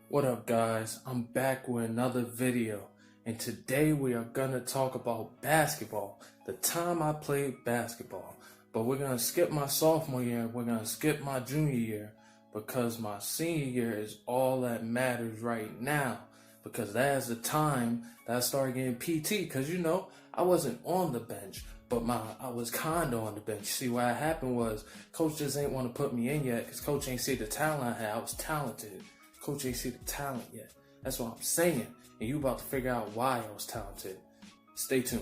What up, guys? I'm back with another video, and today we are gonna talk about basketball, the time I played basketball. But we're gonna skip my sophomore year, we're gonna skip my junior year, because my senior year is all that matters right now, because that is the time that I started getting PT, because I wasn't on the bench, but I was kinda on the bench. See, what happened was, coach just ain't want to put me in yet, because coach ain't see the talent I had. I was talented. Coach ain't see the talent yet. That's what I'm saying. And you about to figure out why I was talented. Stay tuned.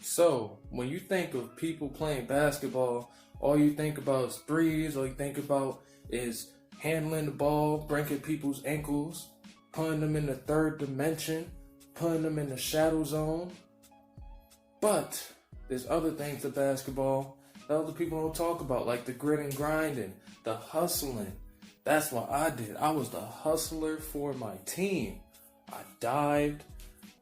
So, when you think of people playing basketball, all you think about is threes, all you think about is handling the ball, breaking people's ankles, putting them in the third dimension, putting them in the shadow zone. But there's other things to basketball that other people don't talk about, like the grit and grinding, the hustling. That's what I did. I was the hustler for my team. I dived,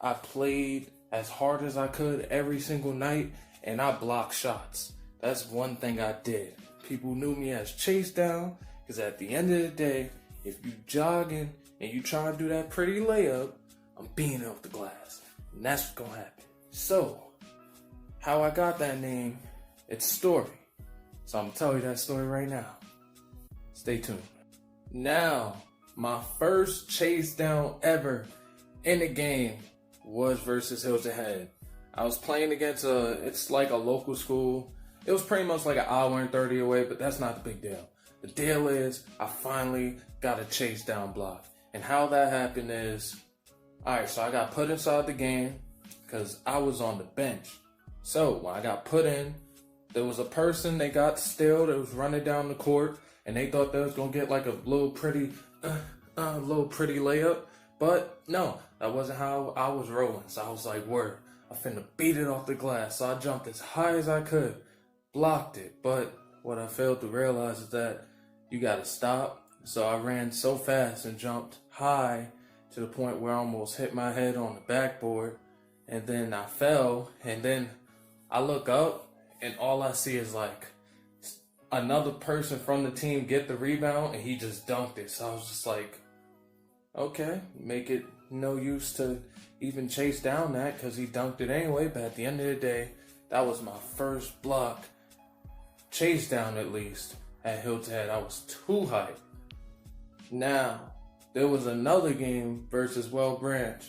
I played as hard as I could every single night, and I blocked shots. That's one thing I did. People knew me as Chase Down, because at the end of the day, if you jogging and you try to do that pretty layup, I'm beating up the glass. And that's what's gonna happen. So, how I got that name, it's a story. So I'm gonna tell you that story right now. Stay tuned. Now, my first chase down ever in the game was versus Hilton Head. I was playing against it's like a local school. It was pretty much like an hour and 30 away, but that's not the big deal. The deal is, I finally got a chase down block. And how that happened is, alright, so I got put inside the game because I was on the bench. So, when I got put in, there was a person they got still that was running down the court, and they thought they was gonna get like a little pretty layup, but no, that wasn't how I was rolling. So I was like, word, I finna beat it off the glass. So I jumped as high as I could, blocked it, but what I failed to realize is that you gotta stop. So I ran so fast and jumped high to the point where I almost hit my head on the backboard, and then I fell, and then I look up, and all I see is like another person from the team get the rebound, and he just dunked it. So I was just like, okay, make it no use to even chase down that because he dunked it anyway. But at the end of the day, that was my first block chase down, at least at Hilton Head. I was too hyped. Now, there was another game versus Well Branch,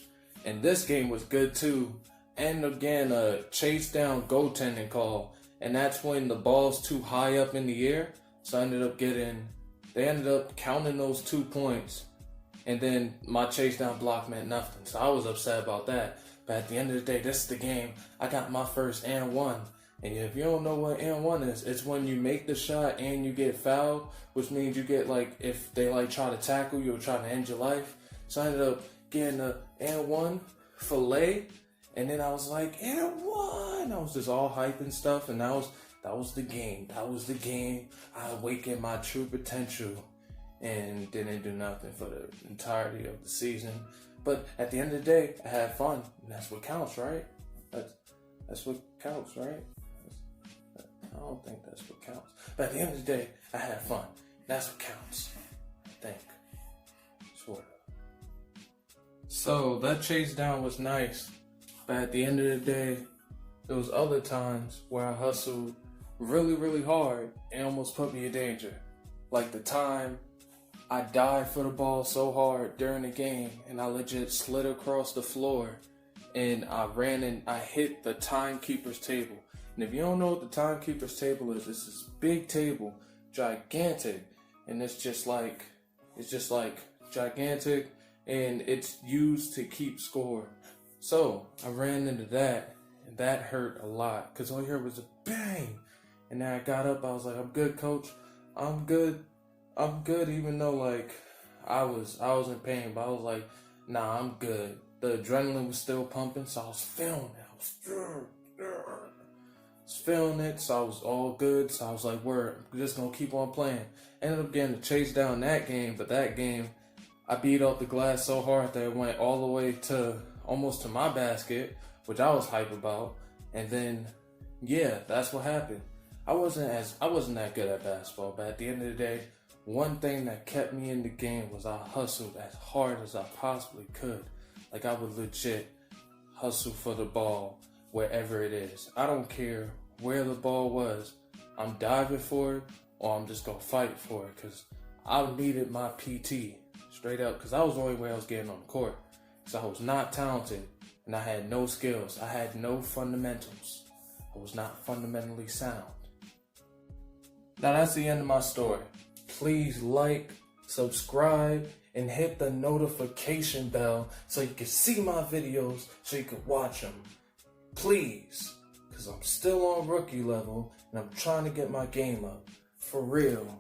and this game was good too. And again, a chase down goaltending call. And that's when the ball's too high up in the air. So they ended up counting those 2 points. And then my chase down block meant nothing. So I was upset about that. But at the end of the day, this is the game. I got my first and one. And if you don't know what and one is, it's when you make the shot and you get fouled, which means you get if they try to tackle you or try to end your life. So I ended up getting a and one fillet. And then I was like, and one! I was just all hype and stuff, and that was the game. That was the game. I awakened my true potential and didn't do nothing for the entirety of the season. But at the end of the day, I had fun, and that's what counts, right? That's what counts, right? I don't think that's what counts. But at the end of the day, I had fun. That's what counts, I think. Sort of. So that chase down was nice. But at the end of the day, there was other times where I hustled really, really hard and almost put me in danger. Like the time I dived for the ball so hard during the game and I legit slid across the floor and I ran and I hit the timekeeper's table. And if you don't know what the timekeeper's table is, it's this big table, gigantic, and it's just like gigantic, and it's used to keep score. So I ran into that, and that hurt a lot, because all you heard was a bang. And then I got up, I was like, I'm good, coach. I'm good, even though I was in pain, but I was like, nah, I'm good. The adrenaline was still pumping, so I was feeling it. I was feeling it, so I was all good. So I was like, word, I'm just gonna keep on playing. Ended up getting to chase down that game, but that game, I beat off the glass so hard that it went all the way to almost to my basket, which I was hype about. And then, yeah, that's what happened. I wasn't that good at basketball, but at the end of the day, one thing that kept me in the game was I hustled as hard as I possibly could. Like, I would legit hustle for the ball wherever it is. I don't care where the ball was. I'm diving for it, or I'm just gonna fight for it, because I needed my PT, straight up, because that was the only way I was getting on the court. So I was not talented, and I had no skills. I had no fundamentals. I was not fundamentally sound. Now that's the end of my story. Please like, subscribe, and hit the notification bell so you can see my videos, so you can watch them. Please, because I'm still on rookie level and I'm trying to get my game up. For real.